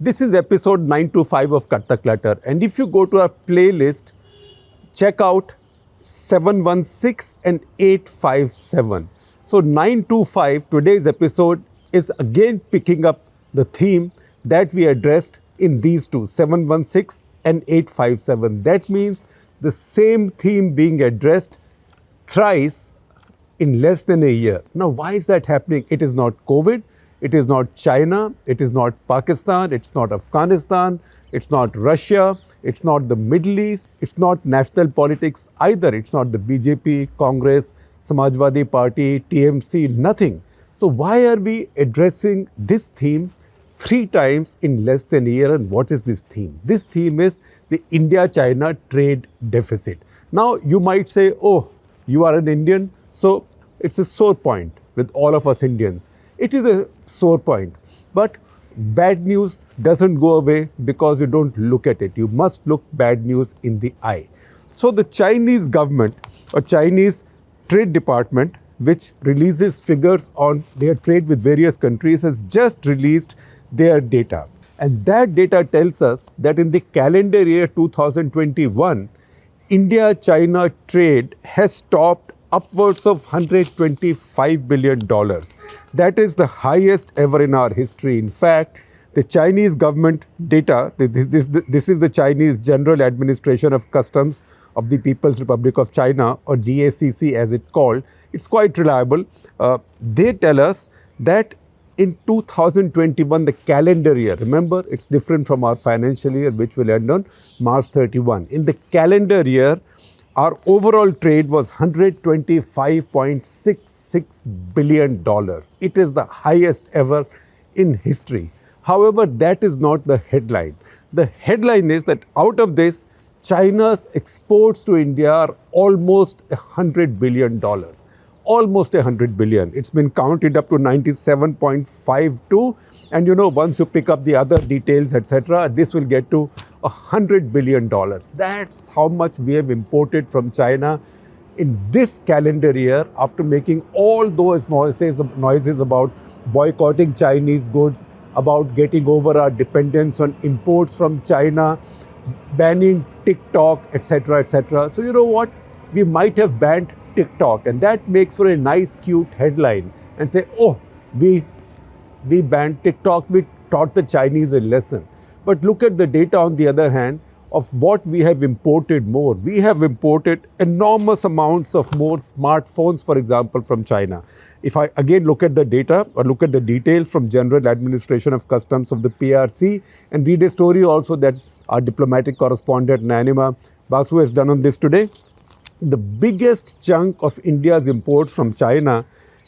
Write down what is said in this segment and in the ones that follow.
This is episode 925 of Cut the Clutter. And if you go to our playlist, check out 716 and 857. So 925, today's episode, is again picking up the theme that we addressed in these two, 716 and 857. That means the same theme being addressed thrice in less than a year. Now, why is that happening? It is not COVID, it is not China, it is not Pakistan, it's not Afghanistan, it's not Russia, it's not the Middle East, it's not national politics either. It's not the BJP, Congress, Samajwadi Party, TMC, nothing. So why are we addressing this theme three times in less than a year? And what is this theme? This theme is the India-China trade deficit. Now, you might say, oh, you are an Indian, so it's a sore point with all of us Indians. It is a sore point, but bad news doesn't go away because you don't look at it. You must look bad news in the eye. So the Chinese government or Chinese Trade Department, which releases figures on their trade with various countries, has just released their data. And that data tells us that in the calendar year 2021, India-China trade has topped upwards of $125 billion. That is the highest ever in our history. In fact, the Chinese government data, this is the Chinese General Administration of Customs of the People's Republic of China, or GACC as it's called. It's quite reliable. They tell us that in 2021, the calendar year, remember, it's different from our financial year, which will end on March 31. In the calendar year, our overall trade was $125.66 billion. It is the highest ever in history. However, that is not the headline. The headline is that out of this, China's exports to India are almost $100 billion. Almost $100 billion. It's been counted up to 97.52. And once you pick up the other details, etc., this will get to $100 billion. That's how much we have imported from China in this calendar year, after making all those noises about boycotting Chinese goods, about getting over our dependence on imports from China, banning TikTok, etc., etc. So you know what? We might have banned TikTok, and that makes for a nice, cute headline, and say, oh, we banned TikTok, we taught the Chinese a lesson. But look at the data on the other hand of what we have imported more. We have imported enormous amounts of more smartphones, for example, from China. If I again look at the data or look at the details from General Administration of Customs of the PRC and read a story also that our diplomatic correspondent Nanima Basu has done on this today, the biggest chunk of India's imports from China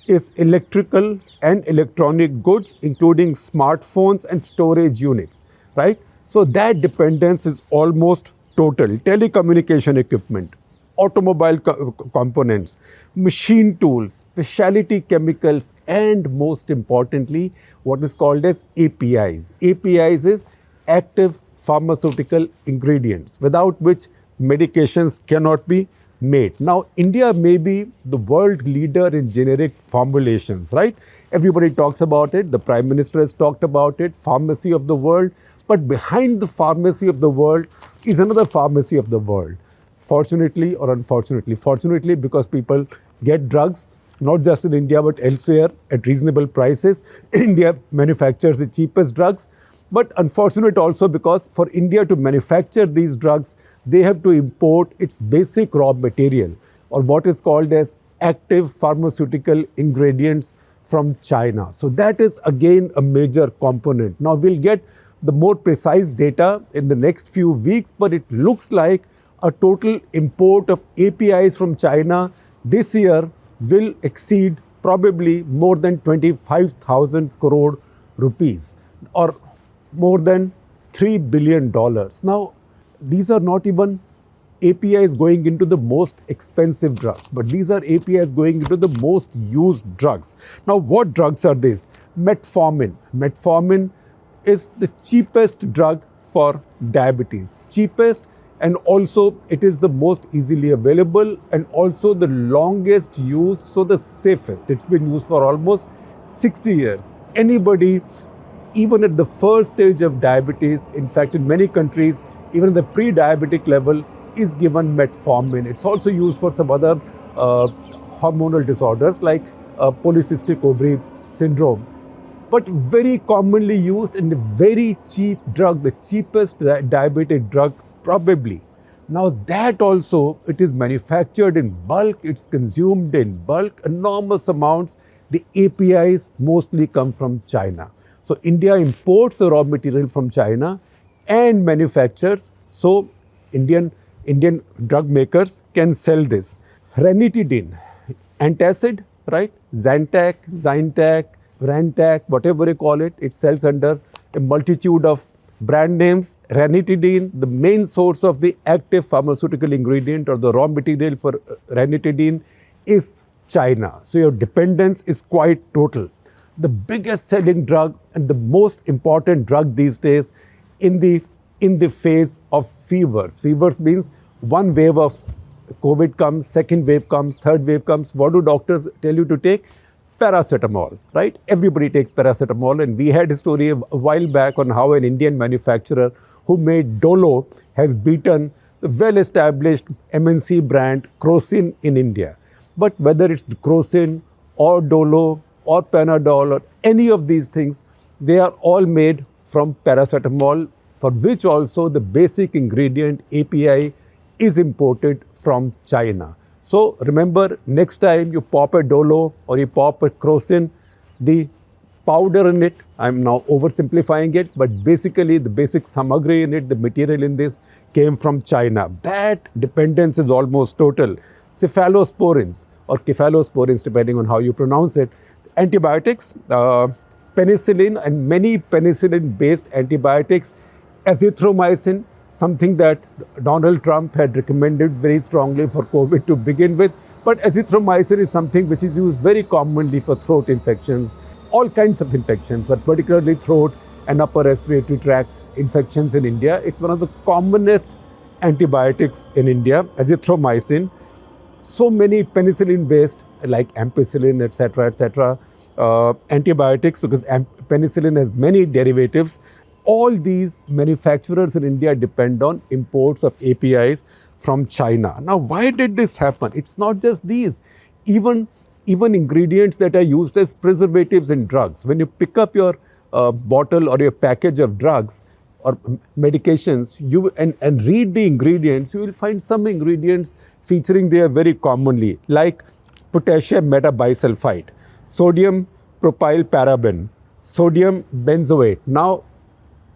is electrical and electronic goods, including smartphones and storage units, right? So that dependence is almost total. Telecommunication equipment, automobile components, machine tools, specialty chemicals, and most importantly, what is called as APIs. APIs is active pharmaceutical ingredients, without which medications cannot be made. Now, India may be the world leader in generic formulations, right? Everybody talks about it. The Prime Minister has talked about it, pharmacy of the world. But behind the pharmacy of the world is another pharmacy of the world. Fortunately or unfortunately, fortunately because people get drugs, not just in India, but elsewhere at reasonable prices. India manufactures the cheapest drugs. But unfortunate also because for India to manufacture these drugs, they have to import its basic raw material, or what is called as active pharmaceutical ingredients, from China. So that is again a major component. Now we'll get the more precise data in the next few weeks, but it looks like a total import of APIs from China this year will exceed probably more than 25,000 crore rupees, or more than $3 billion. Now, these are not even APIs going into the most expensive drugs, but these are APIs going into the most used drugs. Now, what drugs are these? Metformin. Metformin is the cheapest drug for diabetes. Cheapest, and also it is the most easily available and also the longest used, so the safest. It's been used for almost 60 years. Anybody even at the first stage of diabetes, in fact, in many countries, even the pre-diabetic level is given metformin. It's also used for some other hormonal disorders like polycystic ovary syndrome, but very commonly used and a very cheap drug, the cheapest diabetic drug probably. Now that also, it is manufactured in bulk, it's consumed in bulk, enormous amounts. The APIs mostly come from China. So India imports the raw material from China and manufactures. So Indian drug makers can sell this. Ranitidine, antacid, right? Zantac, Zintac, Rantac, whatever you call it, it sells under a multitude of brand names. Ranitidine, the main source of the active pharmaceutical ingredient or the raw material for ranitidine is China. So your dependence is quite total. The biggest selling drug and the most important drug these days in the phase of fevers. Fevers means one wave of COVID comes, second wave comes, third wave comes. What do doctors tell you to take? Paracetamol, right? Everybody takes paracetamol, and we had a story a while back on how an Indian manufacturer who made Dolo has beaten the well-established MNC brand Crocin in India. But whether it's Crocin or Dolo or Panadol or any of these things, they are all made from paracetamol, for which also the basic ingredient API is imported from China. So remember, next time you pop a Dolo or you pop a Crocin, the powder in it, I'm now oversimplifying it, but basically the basic samagri in it, the material in this came from China. That dependence is almost total. Cephalosporins or cephalosporins, depending on how you pronounce it, antibiotics, penicillin and many penicillin-based antibiotics, azithromycin, something that Donald Trump had recommended very strongly for COVID to begin with. But azithromycin is something which is used very commonly for throat infections, all kinds of infections, but particularly throat and upper respiratory tract infections in India. It's one of the commonest antibiotics in India, azithromycin. So many penicillin-based, like ampicillin, etc., antibiotics, because penicillin has many derivatives. All these manufacturers in India depend on imports of APIs from China. Now, why did this happen? It's not just these. Even ingredients that are used as preservatives in drugs. When you pick up your bottle or your package of drugs or medications, and read the ingredients, you will find some ingredients featuring there very commonly, like potassium metabisulfite, sodium propylparaben, sodium benzoate. Now,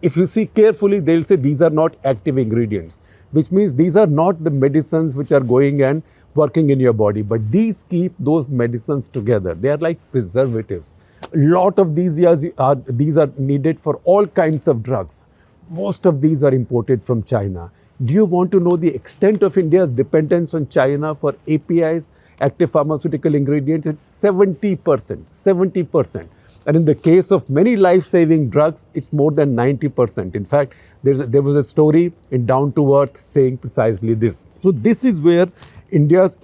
if you see carefully, they'll say these are not active ingredients, which means these are not the medicines which are going and working in your body, but these keep those medicines together. They are like preservatives. A lot of these are needed for all kinds of drugs. Most of these are imported from China. Do you want to know the extent of India's dependence on China for APIs, active pharmaceutical ingredients? It's 70%, 70%. And in the case of many life-saving drugs, it's more than 90%. In fact, there was a story in Down to Earth saying precisely this. So this is where India's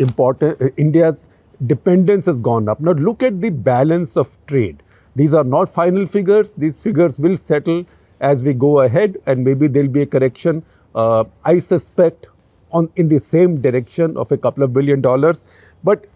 dependence has gone up. Now look at the balance of trade. These are not final figures. These figures will settle as we go ahead, and maybe there'll be a correction. I suspect in the same direction of a couple of $1 billion. But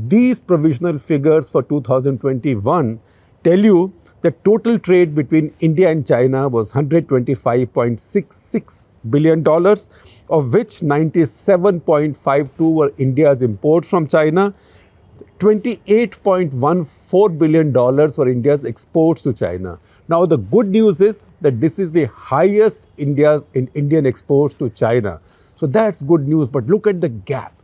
these provisional figures for 2021 tell you the total trade between India and China was $125.66 billion, of which 97.52 were India's imports from China, $28.14 billion were India's exports to China. Now, the good news is that this is the highest Indian exports to China. So that's good news. But look at the gap.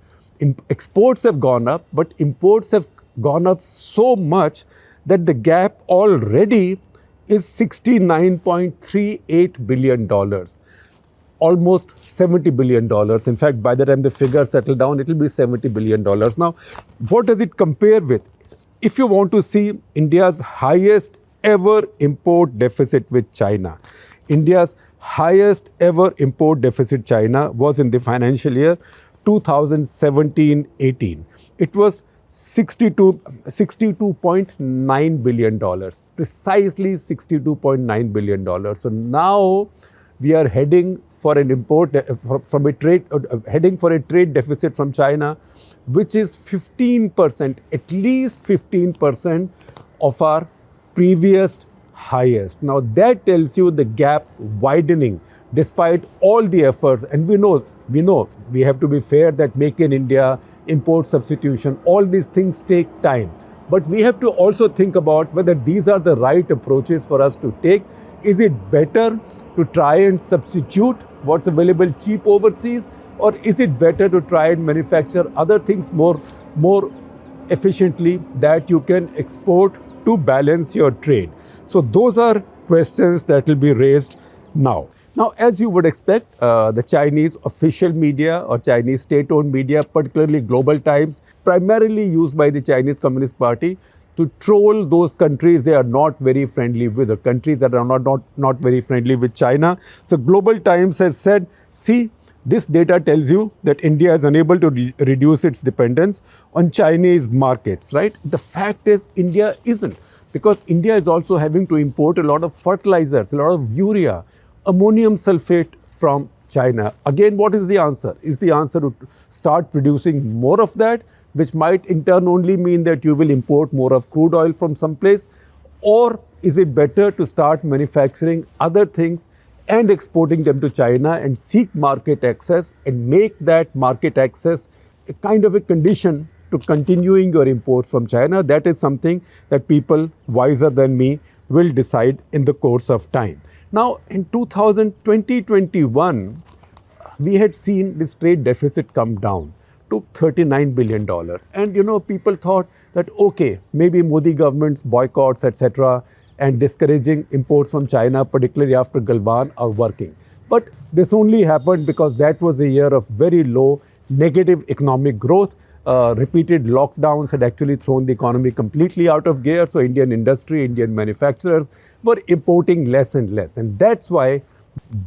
Exports have gone up, but imports have gone up so much that the gap already is $69.38 billion, almost $70 billion. In fact, by the time the figures settle down, it will be $70 billion. Now, what does it compare with? If you want to see India's highest ever import deficit with China, India's highest ever import deficit China was in the financial year 2017-18. It was $62.9 billion, precisely $62.9 billion. So now we are heading for an heading for a trade deficit from China, which is 15%, at least 15% of our previous highest. Now that tells you the gap widening despite all the efforts. And we know we have to be fair that Make in India, import substitution, all these things take time. But we have to also think about whether these are the right approaches for us to take. Is it better to try and substitute what's available cheap overseas, or is it better to try and manufacture other things more efficiently that you can export to balance your trade? So those are questions that will be raised now. Now, as you would expect, the Chinese official media or Chinese state-owned media, particularly Global Times, primarily used by the Chinese Communist Party to troll those countries they are not very friendly with, or countries that are not very friendly with China. So Global Times has said, see, this data tells you that India is unable to reduce its dependence on Chinese markets, right? The fact is India isn't, because India is also having to import a lot of fertilizers, a lot of urea, ammonium sulfate from China. Again, what is the answer? Is the answer to start producing more of that, which might in turn only mean that you will import more of crude oil from someplace? Or is it better to start manufacturing other things and exporting them to China and seek market access and make that market access a kind of a condition to continuing your imports from China? That is something that people wiser than me will decide in the course of time. Now, in 2021, we had seen this trade deficit come down to $39 billion. And, people thought that, okay, maybe Modi government's boycotts, etc., and discouraging imports from China, particularly after Galwan, are working. But this only happened because that was a year of very low negative economic growth. Repeated lockdowns had actually thrown the economy completely out of gear. So Indian industry, Indian manufacturers were importing less and less. And that's why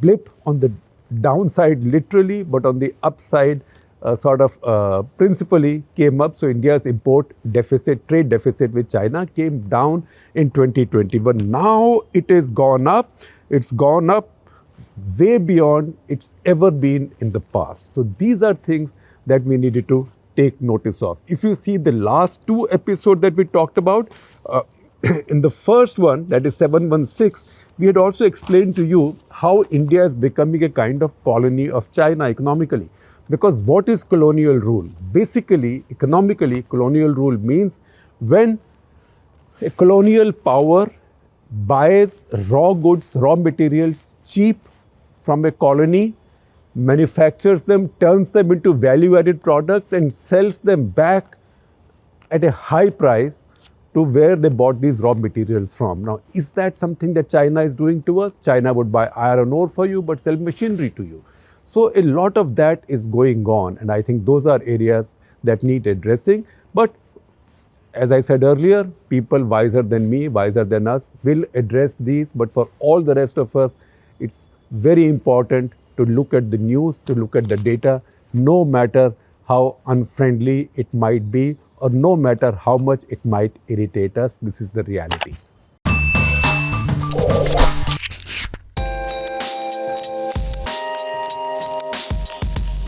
blip on the downside literally, but on the upside principally came up. So India's import deficit, trade deficit with China came down in 2021. Now it has gone up. It's gone up way beyond it's ever been in the past. So these are things that we needed to take notice of. If you see the last two episodes that we talked about, in the first one, that is 716, we had also explained to you how India is becoming a kind of colony of China economically. Because what is colonial rule? Basically, economically, colonial rule means when a colonial power buys raw goods, raw materials cheap from a colony, manufactures them, turns them into value-added products and sells them back at a high price to where they bought these raw materials from. Now, is that something that China is doing to us? China would buy iron ore for you but sell machinery to you. So a lot of that is going on, and I think those are areas that need addressing. But as I said earlier, people wiser than me, wiser than us will address these. But for all the rest of us, it's very important to look at the news, to look at the data, no matter how unfriendly it might be or no matter how much it might irritate us. This is the reality.